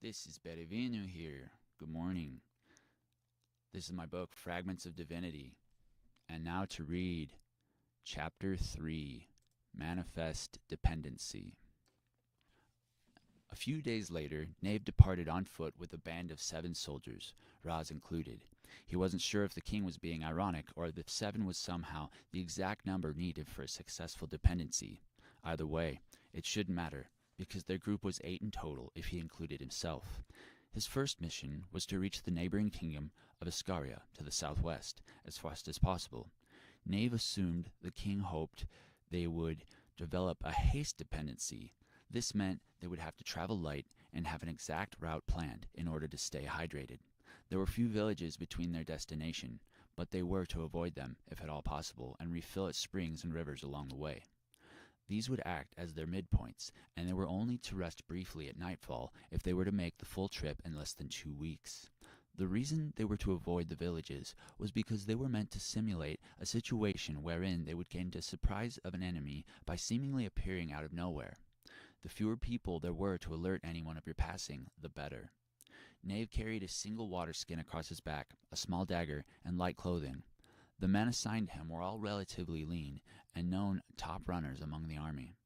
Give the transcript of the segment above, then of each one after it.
This is Bere Vinu here. Good morning. This is my book, Fragments of Divinity. And now to read Chapter 3, Manifest Dependency. A few days later, Nave departed on foot with a band of 7 soldiers, Raz included. He wasn't sure if the king was being ironic or if 7 was somehow the exact number needed for a successful dependency. Either way, it shouldn't matter, because their group was 8 in total if he included himself. His first mission was to reach the neighboring kingdom of Iscaria to the southwest as fast as possible. Nave assumed the king hoped they would develop a haste dependency. This meant they would have to travel light and have an exact route planned in order to stay hydrated. There were few villages between their destination, but they were to avoid them, if at all possible, and refill at springs and rivers along the way. These would act as their midpoints, and they were only to rest briefly at nightfall if they were to make the full trip in less than 2 weeks. The reason they were to avoid the villages was because they were meant to simulate a situation wherein they would gain the surprise of an enemy by seemingly appearing out of nowhere. The fewer people there were to alert anyone of your passing, the better. Nave carried a single water skin across his back, a small dagger, and light clothing. The men assigned him were all relatively lean and known top runners among the army.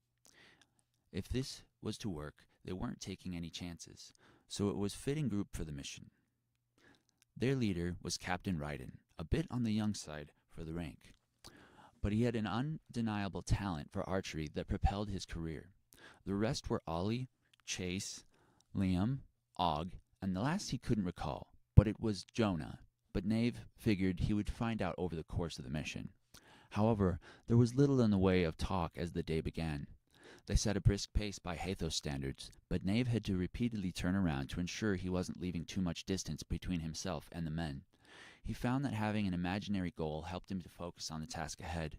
If this was to work, they weren't taking any chances, so it was a fitting group for the mission. Their leader was Captain Ryden, a bit on the young side for the rank, but he had an undeniable talent for archery that propelled his career. The rest were Ollie, Chase, Liam, Og, and the last he couldn't recall, but it was Jonah. But Nave figured he would find out over the course of the mission. However, there was little in the way of talk as the day began. They set a brisk pace by Hathos standards, but Nave had to repeatedly turn around to ensure he wasn't leaving too much distance between himself and the men. He found that having an imaginary goal helped him to focus on the task ahead.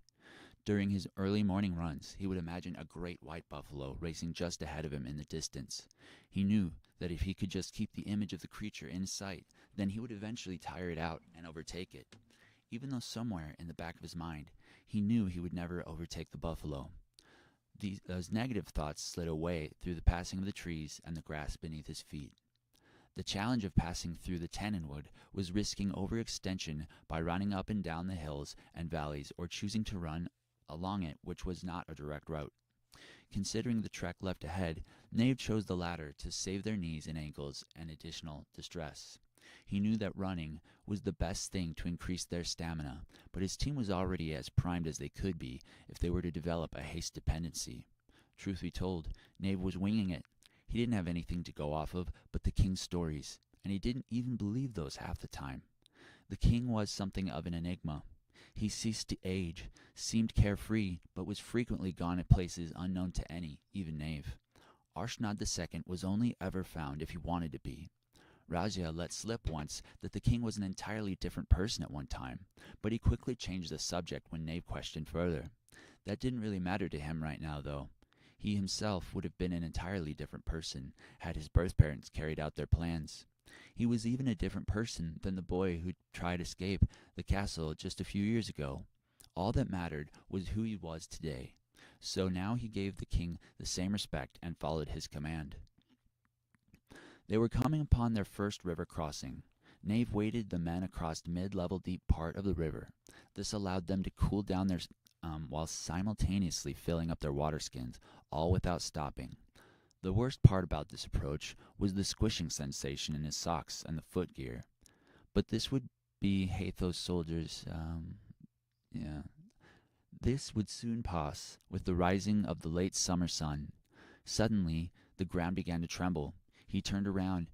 During his early morning runs, he would imagine a great white buffalo racing just ahead of him in the distance. He knew that if he could just keep the image of the creature in sight, then he would eventually tire it out and overtake it. Even though somewhere in the back of his mind, he knew he would never overtake the buffalo. Those negative thoughts slid away through the passing of the trees and the grass beneath his feet. The challenge of passing through the Tannenwood was risking overextension by running up and down the hills and valleys or choosing to run along it, which was not a direct route. Considering the trek left ahead, Nave chose the latter to save their knees and ankles and additional distress. He knew that running was the best thing to increase their stamina, but his team was already as primed as they could be if they were to develop a haste dependency. Truth be told, Nave was winging it. He didn't have anything to go off of but the king's stories, and he didn't even believe those half the time. The king was something of an enigma. He ceased to age, seemed carefree, but was frequently gone at places unknown to any, even Nave. Arshnad II was only ever found if he wanted to be. Rajah let slip once that the king was an entirely different person at one time, but he quickly changed the subject when Nave questioned further. That didn't really matter to him right now, though. He himself would have been an entirely different person had his birth parents carried out their plans. He was even a different person than the boy who tried to escape the castle just a few years ago. All that mattered was who he was today. So now he gave the king the same respect and followed his command. They were coming upon their first river crossing. Nave waded the men across mid-level deep part of the river. This allowed them to cool down while simultaneously filling up their water skins, all without stopping. The worst part about this approach was the squishing sensation in his socks and the foot gear. But this would be Hathos soldiers, This would soon pass with the rising of the late summer sun. Suddenly, the ground began to tremble. He turned around,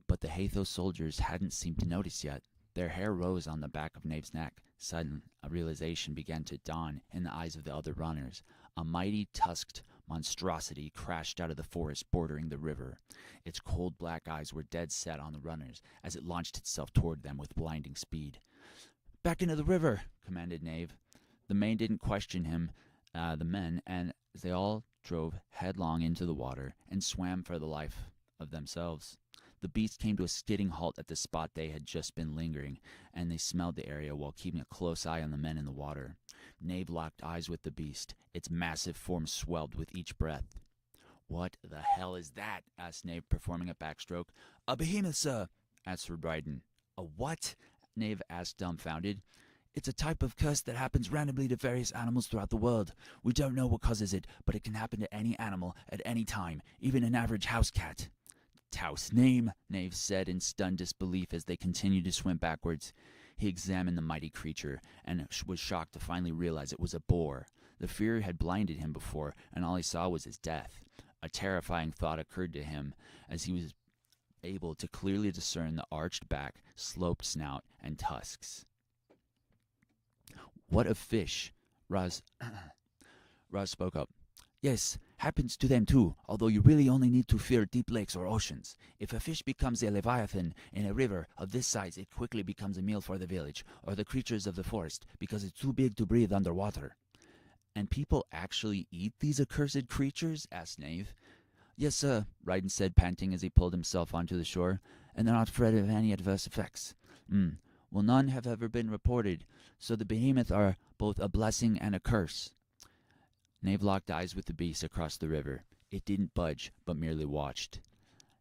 but the Hathos soldiers hadn't seemed to notice yet. Their hair rose on the back of Nave's neck. Sudden, a realization began to dawn in the eyes of the other runners. A mighty tusked monstrosity crashed out of the forest bordering the river. Its cold black eyes were dead set on the runners as it launched itself toward them with blinding speed. "Back into the river!" commanded Nave. The men didn't question him, and as they all drove headlong into the water and swam for the life of themselves. The beast came to a skidding halt at the spot they had just been lingering, and they smelled the area while keeping a close eye on the men in the water. Nave locked eyes with the beast. Its massive form swelled with each breath. "What the hell is that?" asked Knave, performing a backstroke. "A behemoth, sir," answered Ryden. "A what?" Knave asked, dumbfounded. "It's a type of curse that happens randomly to various animals throughout the world. We don't know what causes it, but it can happen to any animal at any time, even an average house cat." "Taos name," Knave said in stunned disbelief as they continued to swim backwards. He examined the mighty creature and was shocked to finally realize it was a boar. The fear had blinded him before, and all he saw was his death. A terrifying thought occurred to him as he was able to clearly discern the arched back, sloped snout, and tusks. "What a fish!" Raz spoke up. "Yes, happens to them too, although you really only need to fear deep lakes or oceans. If a fish becomes a leviathan in a river of this size, it quickly becomes a meal for the village, or the creatures of the forest, because it's too big to breathe underwater." "And people actually eat these accursed creatures?" asked Knave. "Yes, sir," Ryden said, panting as he pulled himself onto the shore, "and they're not afraid of any adverse effects. Well, none have ever been reported, so the behemoth are both a blessing and a curse." Knave locked eyes with the beast across the river. It didn't budge, but merely watched.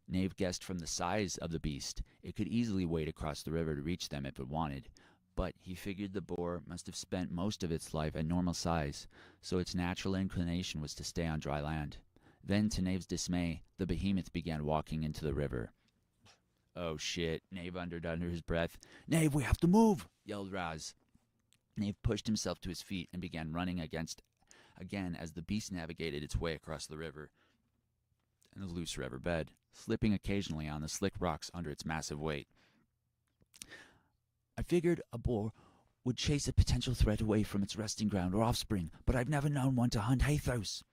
Knave guessed from the size of the beast it could easily wade across the river to reach them if it wanted, but he figured the boar must have spent most of its life at normal size, so its natural inclination was to stay on dry land. Then, to Knave's dismay, the behemoth began walking into the river. "Oh shit," Knave uttered under his breath. "Knave, we have to move," yelled Raz. Knave pushed himself to his feet and began running again as the beast navigated its way across the river and the loose river bed, slipping occasionally on the slick rocks under its massive weight. "I figured a boar would chase a potential threat away from its resting ground or offspring, but I've never known one to hunt Hathos.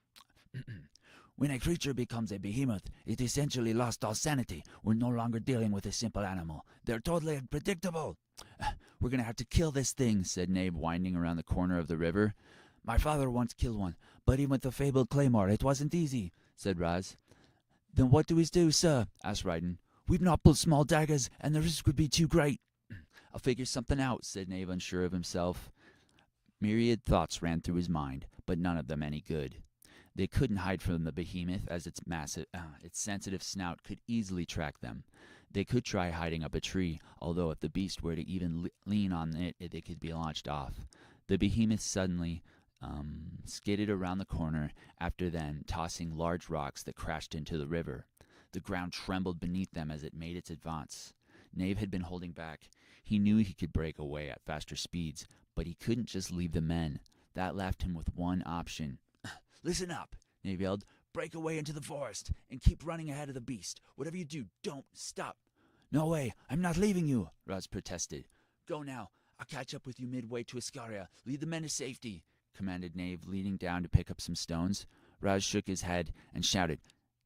When a creature becomes a behemoth, it essentially lost all sanity. We're no longer dealing with a simple animal. They're totally unpredictable." "We're going to have to kill this thing," said Knave, winding around the corner of the river. "My father once killed one, but even with the fabled claymore, it wasn't easy," said Raz. "Then what do we do, sir?" asked Ryden. "We've not pulled small daggers, and the risk would be too great." "I'll figure something out," said Knave, unsure of himself. Myriad thoughts ran through his mind, but none of them any good. They couldn't hide from the behemoth, as its sensitive snout could easily track them. They could try hiding up a tree, although if the beast were to even lean on it, they could be launched off. The behemoth suddenly skidded around the corner, after then tossing large rocks that crashed into the river. The ground trembled beneath them as it made its advance. Knave had been holding back. He knew he could break away at faster speeds, but he couldn't just leave the men. That left him with one option. "Listen up," Knave yelled. "Break away into the forest and keep running ahead of the beast. Whatever you do, don't stop." "No way, I'm not leaving you," Raz protested. "Go now. I'll catch up with you midway to Iscaria. Lead the men to safety," commanded Knave, leaning down to pick up some stones. Raz shook his head and shouted,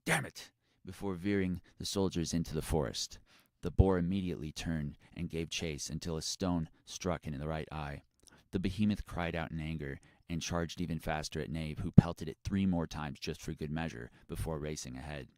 "Damn it!" before veering the soldiers into the forest. The boar immediately turned and gave chase until a stone struck in the right eye. The behemoth cried out in anger and charged even faster at Knave, who pelted it 3 more times just for good measure before racing ahead.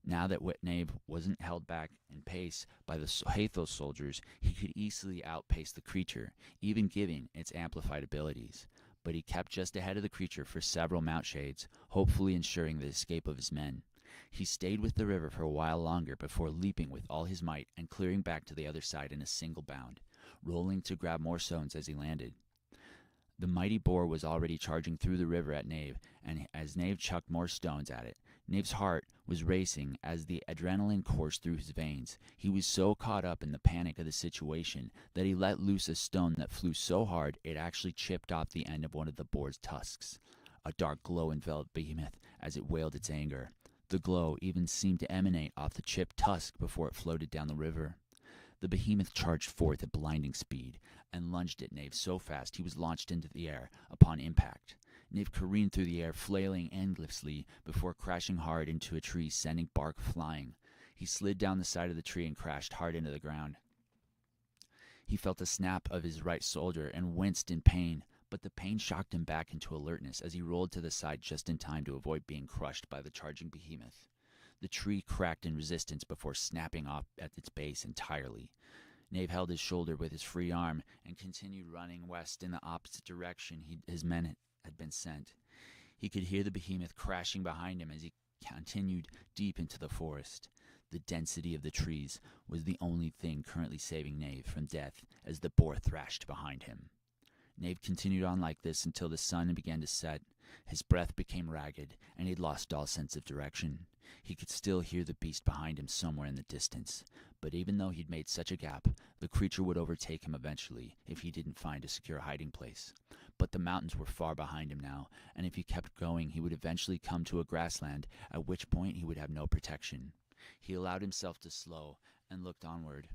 Now that Knave wasn't held back in pace by the Hathos soldiers, he could easily outpace the creature, even given its amplified abilities. But he kept just ahead of the creature for several mount shades, hopefully ensuring the escape of his men. He stayed with the river for a while longer before leaping with all his might and clearing back to the other side in a single bound, rolling to grab more stones as he landed. The mighty boar was already charging through the river at Knave, and as Knave chucked more stones at it, Knave's heart was racing as the adrenaline coursed through his veins. He was so caught up in the panic of the situation that he let loose a stone that flew so hard it actually chipped off the end of one of the boar's tusks. A dark glow enveloped Behemoth as it wailed its anger. The glow even seemed to emanate off the chipped tusk before it floated down the river. The Behemoth charged forth at blinding speed and lunged at Knave so fast he was launched into the air upon impact. Knave careened through the air, flailing endlessly before crashing hard into a tree, sending bark flying. He slid down the side of the tree and crashed hard into the ground. He felt a snap of his right shoulder and winced in pain, but the pain shocked him back into alertness as he rolled to the side just in time to avoid being crushed by the charging Behemoth. The tree cracked in resistance before snapping off at its base entirely. Knave held his shoulder with his free arm and continued running west in the opposite direction his men had been sent. He could hear the Behemoth crashing behind him as he continued deep into the forest. The density of the trees was the only thing currently saving Nave from death as the boar thrashed behind him. Nave continued on like this until the sun began to set. His breath became ragged, and he'd lost all sense of direction. He could still hear the beast behind him somewhere in the distance, but even though he'd made such a gap, the creature would overtake him eventually if he didn't find a secure hiding place. But the mountains were far behind him now, and if he kept going, he would eventually come to a grassland, at which point he would have no protection. He allowed himself to slow and looked onward.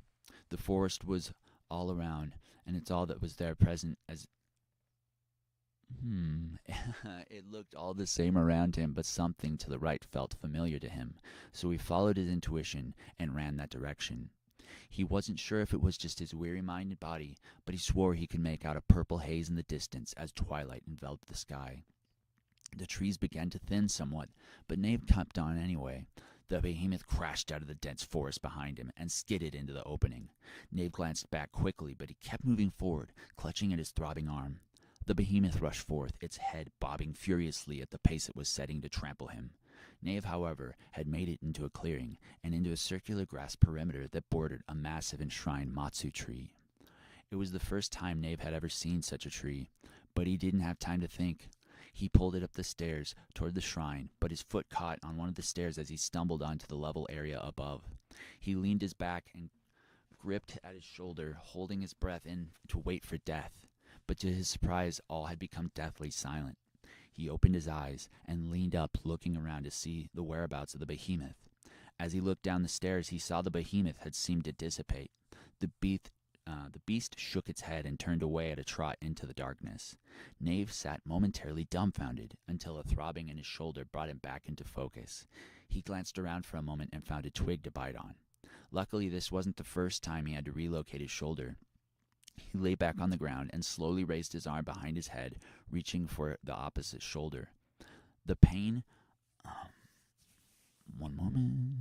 The forest was all around, and it's all that was there present as it looked all the same around him, but something to the right felt familiar to him, so he followed his intuition and ran that direction. He wasn't sure if it was just his weary-minded body, but he swore he could make out a purple haze in the distance as twilight enveloped the sky. The trees began to thin somewhat, but Nave kept on anyway. The behemoth crashed out of the dense forest behind him and skidded into the opening. Nave glanced back quickly, but he kept moving forward, clutching at his throbbing arm. The behemoth rushed forth, its head bobbing furiously at the pace it was setting to trample him. Nave, however, had made it into a clearing and into a circular grass perimeter that bordered a massive enshrined matsu tree. It was the first time Nave had ever seen such a tree, but he didn't have time to think. He pulled it up the stairs toward the shrine, but his foot caught on one of the stairs as he stumbled onto the level area above. He leaned his back and gripped at his shoulder, holding his breath in to wait for death. But to his surprise, all had become deathly silent. He opened his eyes and leaned up, looking around to see the whereabouts of the behemoth. As he looked down the stairs, he saw the behemoth had seemed to dissipate. The beast shook its head and turned away at a trot into the darkness. Nave sat momentarily dumbfounded until a throbbing in his shoulder brought him back into focus. He glanced around for a moment and found a twig to bite on. Luckily, this wasn't the first time he had to relocate his shoulder. He lay back on the ground and slowly raised his arm behind his head, reaching for the opposite shoulder. The pain... one moment...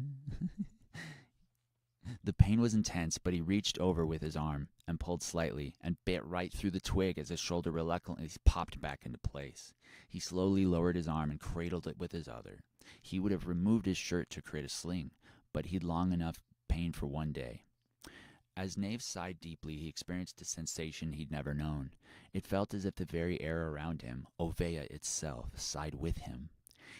The pain was intense, but he reached over with his arm and pulled slightly and bit right through the twig as his shoulder reluctantly popped back into place. He slowly lowered his arm and cradled it with his other. He would have removed his shirt to create a sling, but he'd long enough pain for one day. As Nave sighed deeply, he experienced a sensation he'd never known. It felt as if the very air around him, Oveya itself, sighed with him.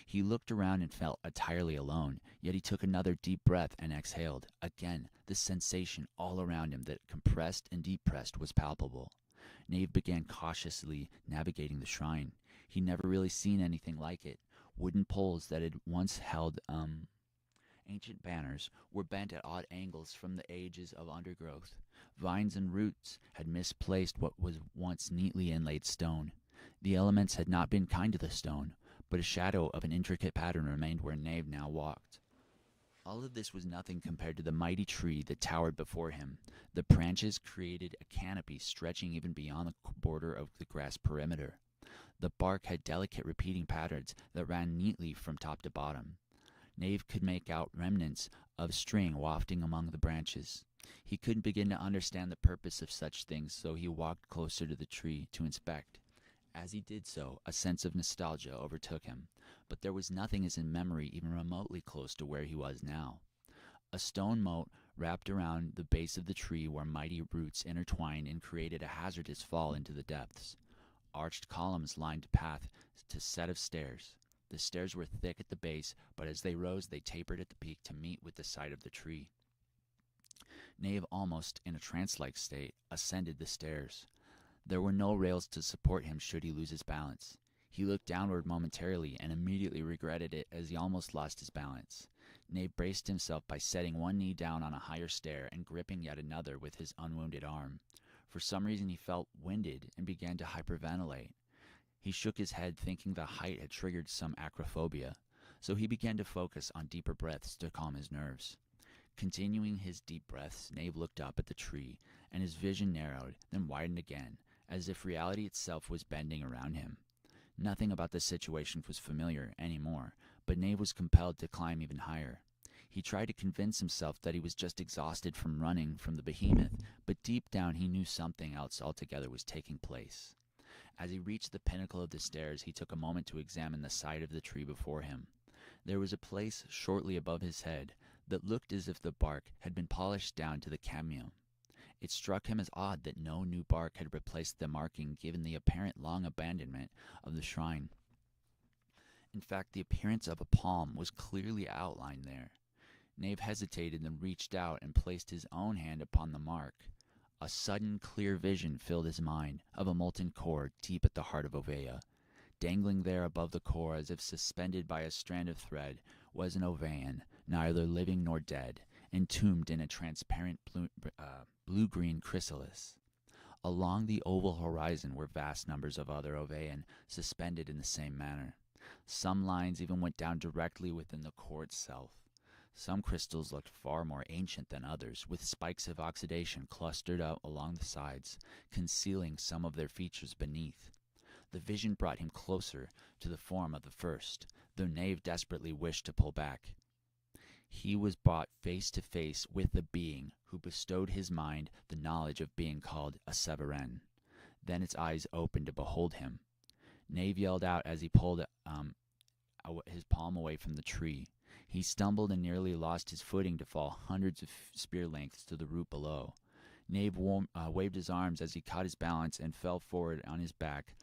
He looked around and felt entirely alone, yet he took another deep breath and exhaled. Again, the sensation all around him that compressed and depressed was palpable. Nave began cautiously navigating the shrine. He'd never really seen anything like it. Wooden poles that had once held, ancient banners were bent at odd angles from the ages of undergrowth. Vines and roots had misplaced what was once neatly inlaid stone. The elements had not been kind to the stone, but a shadow of an intricate pattern remained where Nave now walked. All of this was nothing compared to the mighty tree that towered before him. The branches created a canopy stretching even beyond the border of the grass perimeter. The bark had delicate repeating patterns that ran neatly from top to bottom. Nave could make out remnants of string wafting among the branches. He couldn't begin to understand the purpose of such things, so he walked closer to the tree to inspect. As he did so, a sense of nostalgia overtook him, but there was nothing as in memory even remotely close to where he was now. A stone moat wrapped around the base of the tree where mighty roots intertwined and created a hazardous fall into the depths. Arched columns lined the path to a set of stairs. The stairs were thick at the base, but as they rose, they tapered at the peak to meet with the side of the tree. Nave, almost in a trance-like state, ascended the stairs. There were no rails to support him should he lose his balance. He looked downward momentarily and immediately regretted it as he almost lost his balance. Nave braced himself by setting one knee down on a higher stair and gripping yet another with his unwounded arm. For some reason he felt winded and began to hyperventilate. He shook his head, thinking the height had triggered some acrophobia, so he began to focus on deeper breaths to calm his nerves. Continuing his deep breaths, Nave looked up at the tree, and his vision narrowed, then widened again, as if reality itself was bending around him. Nothing about the situation was familiar anymore, but Nave was compelled to climb even higher. He tried to convince himself that he was just exhausted from running from the behemoth, but deep down he knew something else altogether was taking place. As he reached the pinnacle of the stairs, he took a moment to examine the side of the tree before him. There was a place shortly above his head that looked as if the bark had been polished down to the cameo. It struck him as odd that no new bark had replaced the marking given the apparent long abandonment of the shrine. In fact, the appearance of a palm was clearly outlined there. Knave hesitated, then reached out and placed his own hand upon the mark. A sudden, clear vision filled his mind of a molten core deep at the heart of Oveia. Dangling there above the core, as if suspended by a strand of thread, was an Oveian, neither living nor dead, entombed in a transparent blue-green chrysalis. Along the oval horizon were vast numbers of other Oveian, suspended in the same manner. Some lines even went down directly within the core itself. Some crystals looked far more ancient than others, with spikes of oxidation clustered out along the sides, concealing some of their features beneath. The vision brought him closer to the form of the first, though Knave desperately wished to pull back. He was brought face to face with the being who bestowed his mind the knowledge of being called a Severin. Then its eyes opened to behold him. Knave yelled out as he pulled his palm away from the tree. He stumbled and nearly lost his footing to fall hundreds of spear lengths to the root below. Knave waved his arms as he caught his balance and fell forward on his back,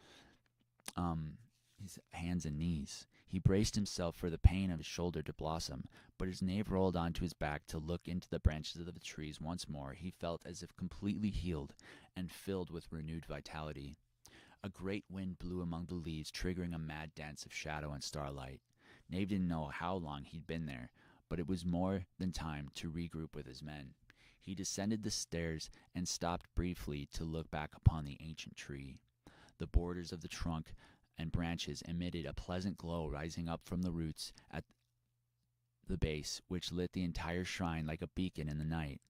his hands and knees. He braced himself for the pain of his shoulder to blossom, but as Knave rolled onto his back to look into the branches of the trees once more, he felt as if completely healed and filled with renewed vitality. A great wind blew among the leaves, triggering a mad dance of shadow and starlight. Knave didn't know how long he'd been there, but it was more than time to regroup with his men. He descended the stairs and stopped briefly to look back upon the ancient tree. The borders of the trunk and branches emitted a pleasant glow rising up from the roots at the base, which lit the entire shrine like a beacon in the night.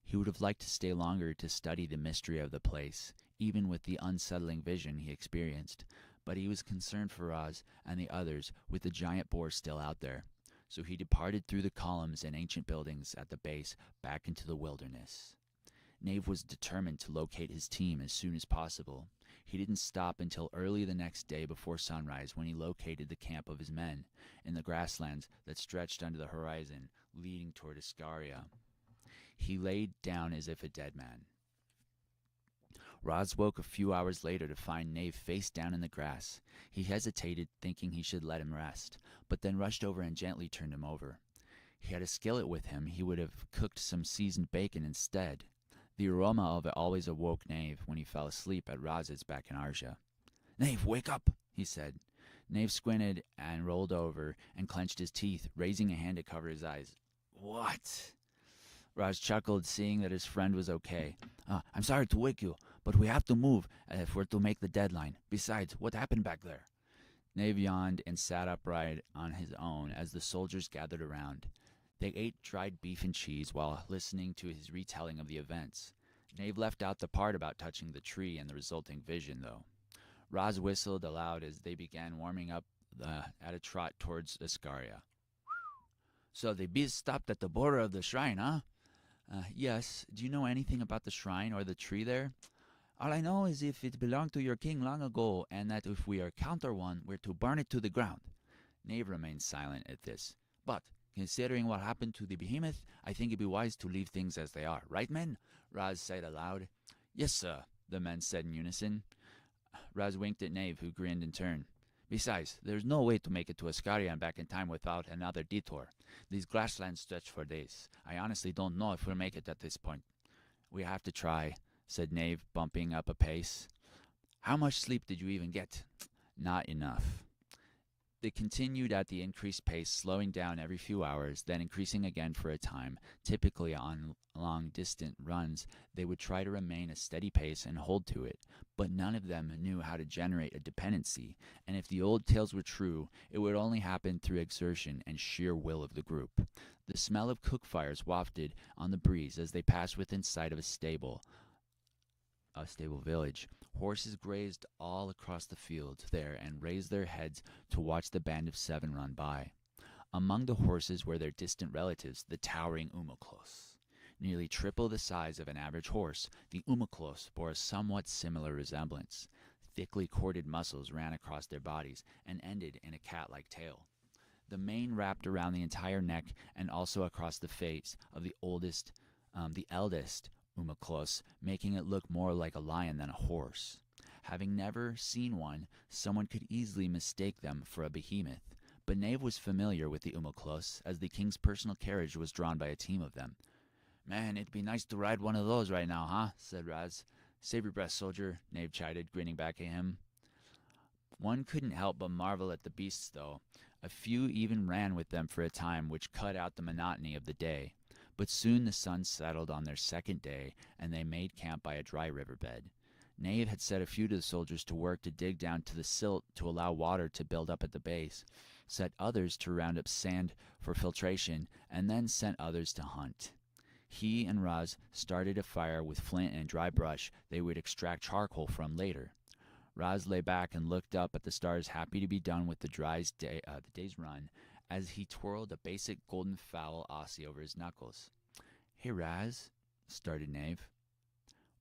He would have liked to stay longer to study the mystery of the place, even with the unsettling vision he experienced, but he was concerned for Raz and the others with the giant boar still out there. So he departed through the columns and ancient buildings at the base back into the wilderness. Knave was determined to locate his team as soon as possible. He didn't stop until early the next day before sunrise, when he located the camp of his men in the grasslands that stretched under the horizon, leading toward Iscaria. He laid down as if a dead man. Raz woke a few hours later to find Knave face down in the grass. He hesitated, thinking he should let him rest, but then rushed over and gently turned him over. He had a skillet with him. He would have cooked some seasoned bacon instead. The aroma of it always awoke Knave when he fell asleep at Raz's back in Arja. "Knave, wake up," he said. Knave squinted and rolled over and clenched his teeth, raising a hand to cover his eyes. "What?" Raz chuckled, seeing that his friend was okay. "I'm sorry to wake you, but we have to move if we're to make the deadline. Besides, what happened back there?" Knave yawned and sat upright on his own as the soldiers gathered around. They ate dried beef and cheese while listening to his retelling of the events. Knave left out the part about touching the tree and the resulting vision, though. Raz whistled aloud as they began warming up at a trot towards Iscaria. "So the beast stopped at the border of the shrine, huh?" "Yes. Do you know anything about the shrine or the tree there?" "All I know is if it belonged to your king long ago, and that if we encounter one, we're to burn it to the ground." Knave remained silent at this. "But, considering what happened to the behemoth, I think it'd be wise to leave things as they are. Right, men?" Raz said aloud. "Yes, sir," the men said in unison. Raz winked at Knave, who grinned in turn. "Besides, there's no way to make it to Iscaria and back in time without another detour. These grasslands stretch for days. I honestly don't know if we'll make it at this point." "We have to try," said Knave, bumping up a pace. "How much sleep did you even get?" "Not enough." They continued at the increased pace, slowing down every few hours, then increasing again for a time. Typically on long, distant runs, they would try to remain a steady pace and hold to it, but none of them knew how to generate a dependency, and if the old tales were true, it would only happen through exertion and sheer will of the group. The smell of cook fires wafted on the breeze as they passed within sight of a stable village. Horses grazed all across the fields there and raised their heads to watch the band of 7 run by. Among the horses were their distant relatives, the towering Umoklos. Nearly triple the size of an average horse, the Umoklos bore a somewhat similar resemblance. Thickly corded muscles ran across their bodies and ended in a cat-like tail. The mane wrapped around the entire neck and also across the face of the eldest Umaclos, making it look more like a lion than a horse. Having never seen one, someone could easily mistake them for a behemoth. But Knave was familiar with the Umaclos, as the king's personal carriage was drawn by a team of them. "Man, it'd be nice to ride one of those right now, huh?" said Raz. "Save your breath, soldier," Knave chided, grinning back at him. One couldn't help but marvel at the beasts, though. A few even ran with them for a time, which cut out the monotony of the day. But soon the sun settled on their second day, and they made camp by a dry riverbed. Knave had set a few of the soldiers to work to dig down to the silt to allow water to build up at the base, set others to round up sand for filtration, and then sent others to hunt. He and Raz started a fire with flint and dry brush they would extract charcoal from later. Raz lay back and looked up at the stars, happy to be done with the day's run, as he twirled a basic golden fowl Aussie over his knuckles. "Hey, Raz," started Knave.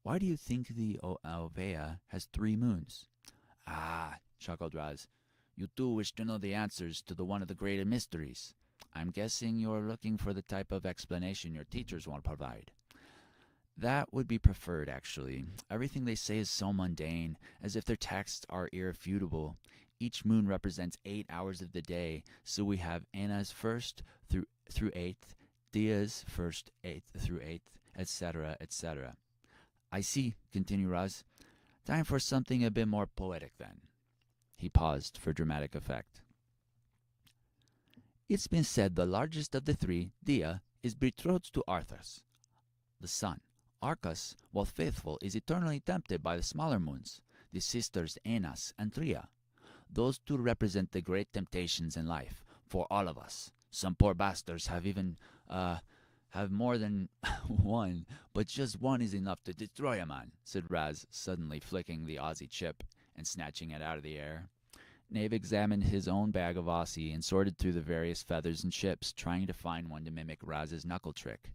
"Why do you think the Ovea has 3 moons?" "Ah," chuckled Raz. "You too wish to know the answers to one of the great mysteries. I'm guessing you're looking for the type of explanation your teachers won't provide." "That would be preferred, actually. Everything they say is so mundane, as if their texts are irrefutable. Each moon represents 8 hours of the day, so we have Anna's first through 8th, Dia's first 8th through 8th, etc., etc." "I see," continued Raz. "Time for something a bit more poetic, then." He paused for dramatic effect. "It's been said the largest of the 3, Dia, is betrothed to Arthas, the sun. Arcas, while faithful, is eternally tempted by the smaller moons, the sisters Enas and Tria. Those 2 represent the great temptations in life, for all of us. Some poor bastards have even, have more than one, but just one is enough to destroy a man," said Raz, suddenly flicking the Aussie chip and snatching it out of the air. Knave examined his own bag of Aussie and sorted through the various feathers and chips, trying to find one to mimic Raz's knuckle trick.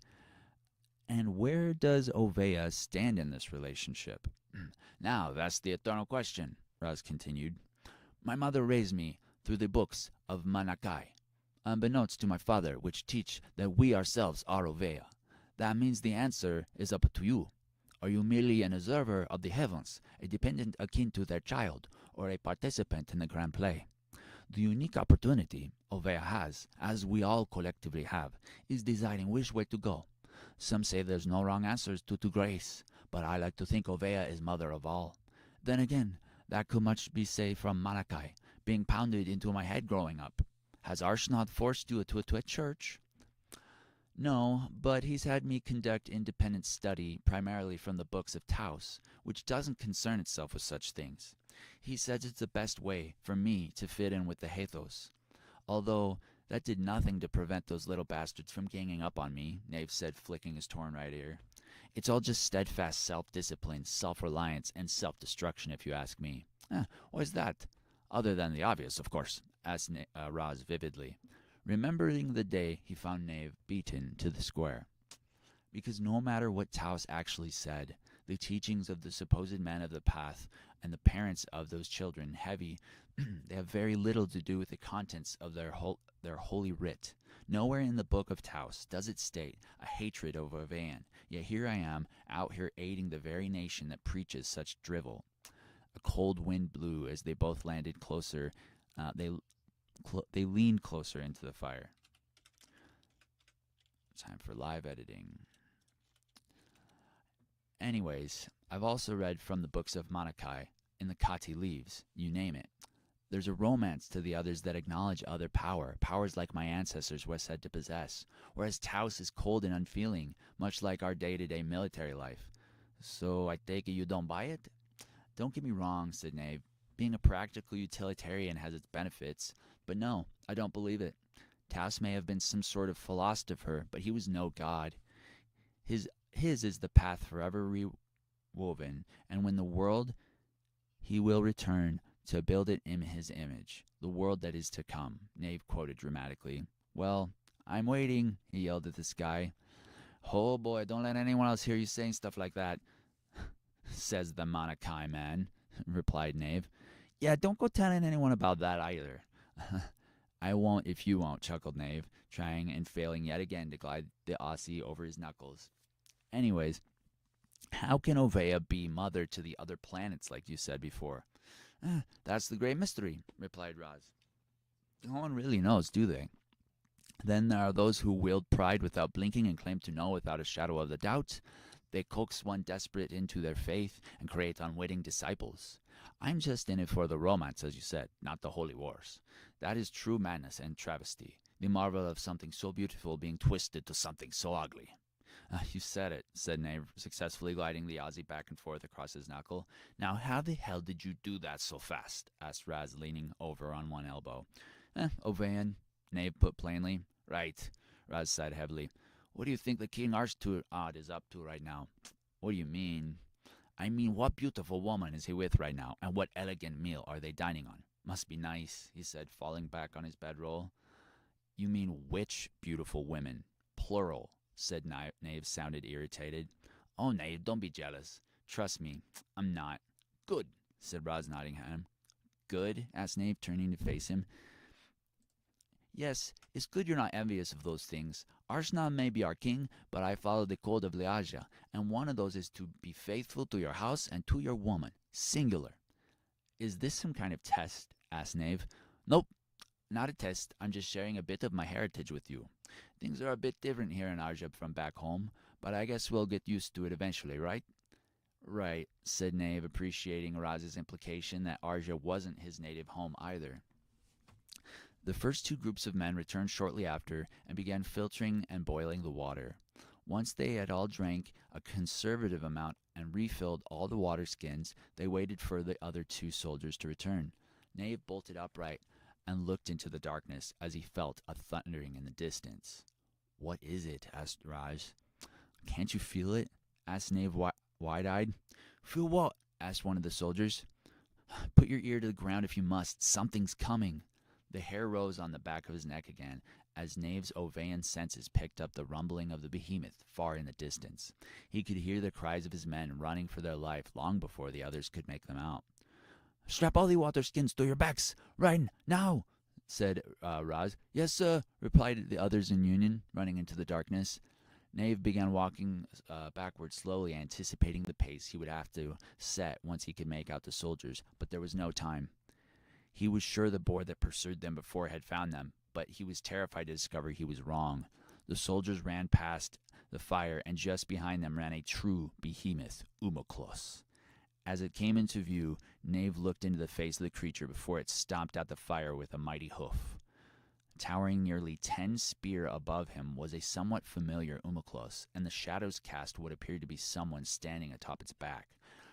"And where does Ovea stand in this relationship?" "Now, that's the eternal question," Raz continued. "My mother raised me through the books of Manakai, unbeknownst to my father, which teach that we ourselves are Ovea. That means the answer is up to you. Are you merely an observer of the heavens, a dependent akin to their child, or a participant in the grand play? The unique opportunity Ovea has, as we all collectively have, is deciding which way to go. Some say there's no wrong answers to grace, but I like to think Ovea is mother of all. Then again, that could much be said from Malachi, being pounded into my head growing up. Has Arshnod forced you to a church?" "No, but he's had me conduct independent study, primarily from the books of Taos, which doesn't concern itself with such things. He says it's the best way for me to fit in with the Hathos. Although that did nothing to prevent those little bastards from ganging up on me," Knave said, flicking his torn right ear. "It's all just steadfast self-discipline, self-reliance, and self-destruction, if you ask me." "Why is that?" "Other than the obvious, of course," asked Raz vividly, remembering the day he found Knave beaten to the square. "Because no matter what Taos actually said, the teachings of the supposed men of the path and the parents of those children they have very little to do with the contents of their holy writ. Nowhere in the book of Taos does it state a hatred of Ovean, yet here I am, out here aiding the very nation that preaches such drivel." A cold wind blew as they both landed closer. They leaned closer into the fire. Time for live editing. "Anyways, I've also read from the books of Manakai, in the Kati leaves, you name it. There's a romance to the others that acknowledge other powers like my ancestors were said to possess, whereas Taos is cold and unfeeling, much like our day-to-day military life. So I take it you don't buy it?" "Don't get me wrong," said Knave. "Being a practical utilitarian has its benefits, but no, I don't believe it. Taos may have been some sort of philosopher, but he was no god. His is the path forever rewoven, and when the world he will return to build it in his image, the world that is to come," Knave quoted dramatically. "Well, I'm waiting," he yelled at the sky. "Oh boy, don't let anyone else hear you saying stuff like that," says the Manakai man, replied Knave. "Yeah, don't go telling anyone about that either." I won't if you won't, chuckled Knave, trying and failing yet again to glide the Aussie over his knuckles. Anyways, how can Ovea be mother to the other planets like you said before? That's the great mystery, replied Raz. No one really knows, do they? Then there are those who wield pride without blinking and claim to know without a shadow of a doubt. They coax one desperate into their faith and create unwitting disciples. I'm just in it for the romance, as you said, not the holy wars. That is true madness and travesty, the marvel of something so beautiful being twisted to something so ugly. You said it, said Knave, successfully gliding the Aussie back and forth across his knuckle. Now how the hell did you do that so fast? Asked Raz, leaning over on one elbow. Ovean, Knave put plainly. Right, Raz sighed heavily. What do you think the King Arstood is up to right now? What do you mean? I mean, what beautiful woman is he with right now, and what elegant meal are they dining on? Must be nice, he said, falling back on his bedroll. You mean which beautiful women? Plural, said Knave, sounded irritated. Oh, Knave, don't be jealous. Trust me, I'm not. Good, said Raz, nodding at him. Good? Asked Knave, turning to face him. Yes, it's good you're not envious of those things. Arsna may be our king, but I follow the code of Liaja, and one of those is to be faithful to your house and to your woman. Singular. Is this some kind of test? Asked Knave. Nope, not a test. I'm just sharing a bit of my heritage with you. Things are a bit different here in Arja from back home, but I guess we'll get used to it eventually, right? Right, said Knave, appreciating Raz's implication that Arja wasn't his native home either. The first two groups of men returned shortly after and began filtering and boiling the water. Once they had all drank a conservative amount and refilled all the water skins, they waited for the other two soldiers to return. Knave bolted upright and looked into the darkness as he felt a thundering in the distance. What is it? Asked Raj. Can't you feel it? Asked Knave wide-eyed. Feel what? Asked one of the soldiers. Put your ear to the ground if you must. Something's coming. The hair rose on the back of his neck again as Knave's Ovean senses picked up the rumbling of the behemoth far in the distance. He could hear the cries of his men running for their life long before the others could make them out. Strap all the water skins to your backs, right now, said Raz. Yes, sir, replied the others in union, running into the darkness. Knave began walking backward slowly, anticipating the pace he would have to set once he could make out the soldiers, but there was no time. He was sure the boar that pursued them before had found them, but he was terrified to discover he was wrong. The soldiers ran past the fire, and just behind them ran a true behemoth, Umoklos. As it came into view, Knave looked into the face of the creature before it stomped out the fire with a mighty hoof. Towering nearly 10 spear above him was a somewhat familiar Umoklos, and the shadows cast what appeared to be someone standing atop its back.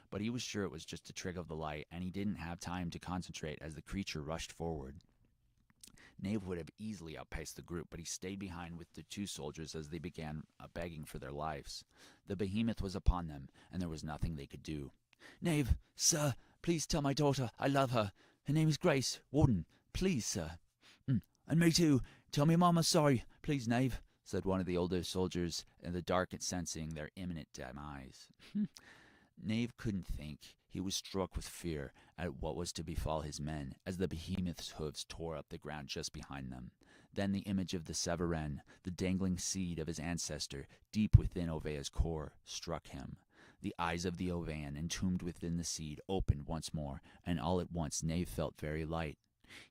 But he was sure it was just a trick of the light, and he didn't have time to concentrate as the creature rushed forward. Knave would have easily outpaced the group, but he stayed behind with the two soldiers as they began begging for their lives. The behemoth was upon them, and there was nothing they could do. Knave, sir, please tell my daughter I love her. Her name is Grace. Warden, please, sir. And me too. Tell me Mama's sorry, please, Knave, said one of the older soldiers in the dark at sensing their imminent demise. Knave couldn't think. He was struck with fear at what was to befall his men as the behemoth's hooves tore up the ground just behind them. Then the image of the Severin, the dangling seed of his ancestor, deep within Ovea's core, struck him. The eyes of the Ovean, entombed within the seed, opened once more, and all at once Knave felt very light.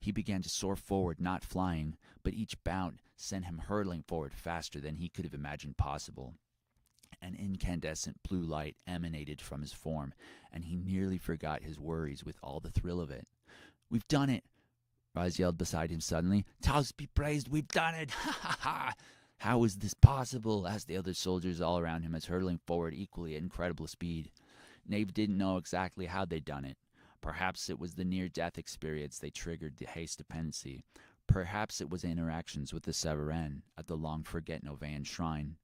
He began to soar forward, not flying, but each bound sent him hurtling forward faster than he could have imagined possible. An incandescent blue light emanated from his form, and he nearly forgot his worries with all the thrill of it. We've done it! Raz yelled beside him suddenly. Taos be praised, we've done it! Ha ha ha! How is this possible? Asked the other soldiers all around him as hurtling forward equally at incredible speed. Knave didn't know exactly how they'd done it. Perhaps it was the near-death experience they triggered the haste dependency. Perhaps it was interactions with the Severin at the long-forgotten Ovean shrine.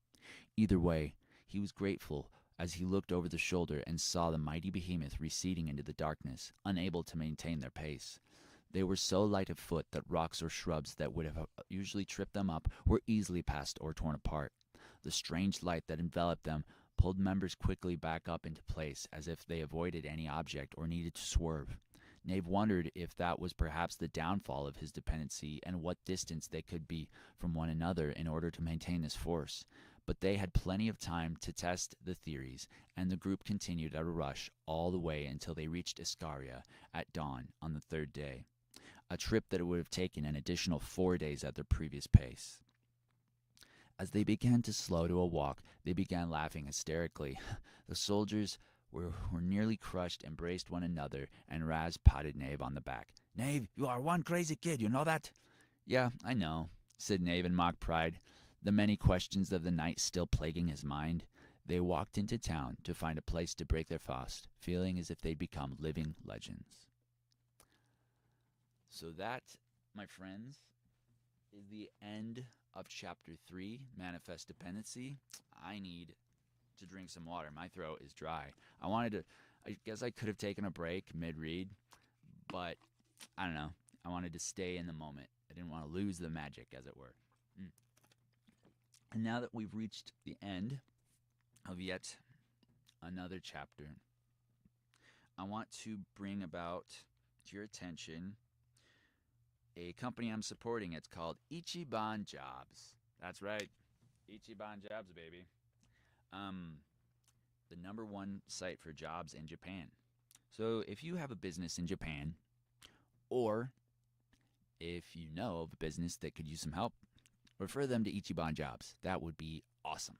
Either way, he was grateful as he looked over the shoulder and saw the mighty behemoth receding into the darkness, unable to maintain their pace. They were so light of foot that rocks or shrubs that would have usually tripped them up were easily passed or torn apart. The strange light that enveloped them pulled members quickly back up into place as if they avoided any object or needed to swerve. Knave wondered if that was perhaps the downfall of his dependency and what distance they could be from one another in order to maintain this force. But they had plenty of time to test the theories, and the group continued at a rush all the way until they reached Iscaria at dawn on the third day, a trip that would have taken an additional 4 days at their previous pace. As they began to slow to a walk, they began laughing hysterically. The soldiers were nearly crushed, embraced one another, and Raz patted Knave on the back. "Knave, you are one crazy kid, you know that?" "Yeah, I know," said Knave in mock pride, the many questions of the night still plaguing his mind. They walked into town to find a place to break their fast, feeling as if they'd become living legends. So that, my friends, is the end of Chapter 3, Manifest Dependency. I need to drink some water. My throat is dry. I guess I could have taken a break mid-read, but I don't know. I wanted to stay in the moment. I didn't want to lose the magic, as it were. And now that we've reached the end of yet another chapter, I want to bring about to your attention a company I'm supporting. It's called Ichiban Jobs. That's right. Ichiban Jobs, baby. The number one site for jobs in Japan. So if you have a business in Japan, or if you know of a business that could use some help, refer them to Ichiban Jobs. That would be awesome.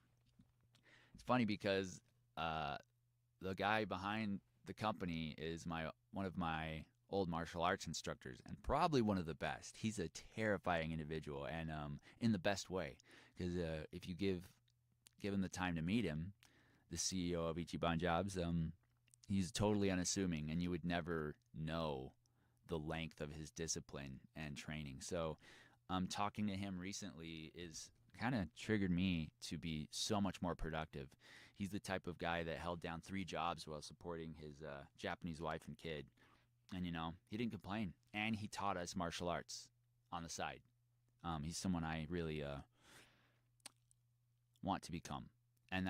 It's funny because the guy behind the company is one of my old martial arts instructors, and probably one of the best. He's a terrifying individual, and in the best way, because if you give him the time to meet him, the CEO of Ichiban Jobs, he's totally unassuming, and you would never know the length of his discipline and training. So talking to him recently is kind of triggered me to be so much more productive. He's the type of guy that held down 3 jobs while supporting his Japanese wife and kid. And, he didn't complain. And he taught us martial arts on the side. He's someone I really want to become. And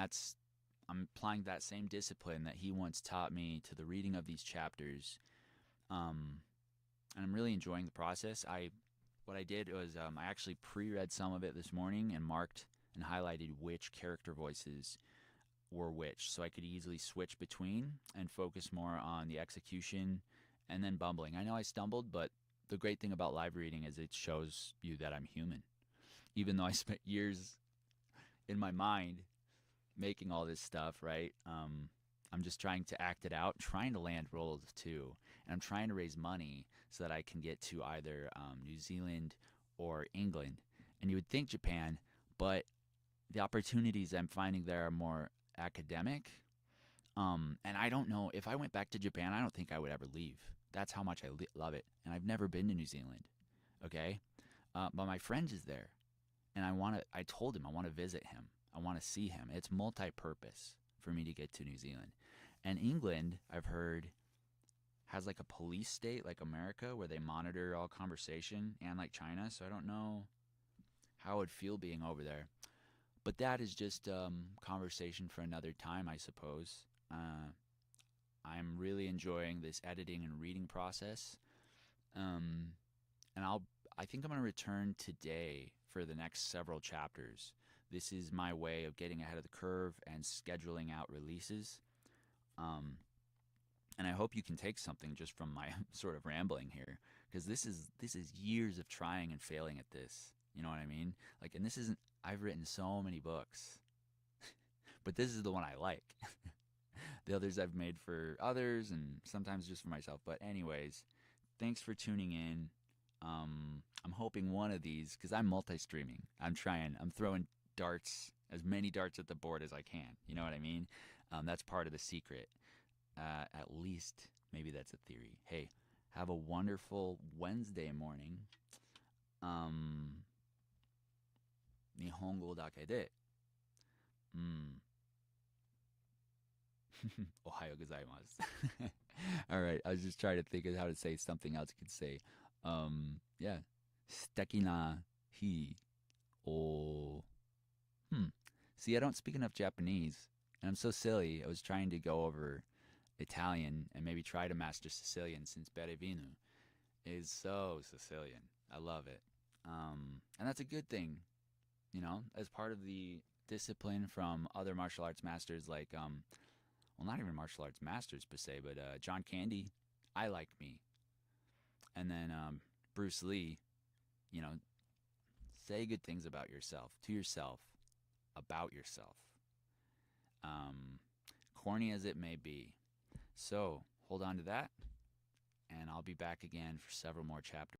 I'm applying that same discipline that he once taught me to the reading of these chapters. And I'm really enjoying the process. What I did was I actually pre-read some of it this morning and marked and highlighted which character voices were which, so I could easily switch between and focus more on the execution and then bumbling. I know I stumbled, but the great thing about live reading is it shows you that I'm human. Even though I spent years in my mind making all this stuff, right? I'm just trying to act it out, trying to land roles too. And I'm trying to raise money so that I can get to either New Zealand or England. And you would think Japan, but the opportunities I'm finding there are more academic. And I don't know, if I went back to Japan, I don't think I would ever leave. That's how much I love it. And I've never been to New Zealand, okay? But my friend is there. And I told him I want to visit him. I want to see him. It's multi-purpose for me to get to New Zealand. And England, I've heard, has like a police state like America where they monitor all conversation, and like China. So I don't know how it would feel being over there. But that is just conversation for another time, I suppose. I'm really enjoying this editing and reading process. And I think I'm going to return today for the next several chapters. This is my way of getting ahead of the curve and scheduling out releases. And I hope you can take something just from my sort of rambling here, because this is years of trying and failing at this. You know what I mean? Like, and this isn't. I've written so many books, but this is the one I like. The others I've made for others and sometimes just for myself. But anyways, thanks for tuning in. I'm hoping one of these, because I'm multi-streaming. I'm throwing darts, as many darts at the board as I can. You know what I mean? That's part of the secret. At least, maybe that's a theory. Hey, have a wonderful Wednesday morning. 日本語だけで、おはようございます。All right, I was just trying to think of how to say something else you could say. Yeah, 素敵な日を。See, I don't speak enough Japanese, and I'm so silly. I was trying to go over Italian and maybe try to master Sicilian, since Bere Vinu is so Sicilian. I love it. And that's a good thing, as part of the discipline from other martial arts masters like, well, not even martial arts masters per se, but John Candy, I Like Me. And then Bruce Lee, you know, say good things about yourself, to yourself, about yourself, um, corny as it may be. So hold on to that, and I'll be back again for several more chapters.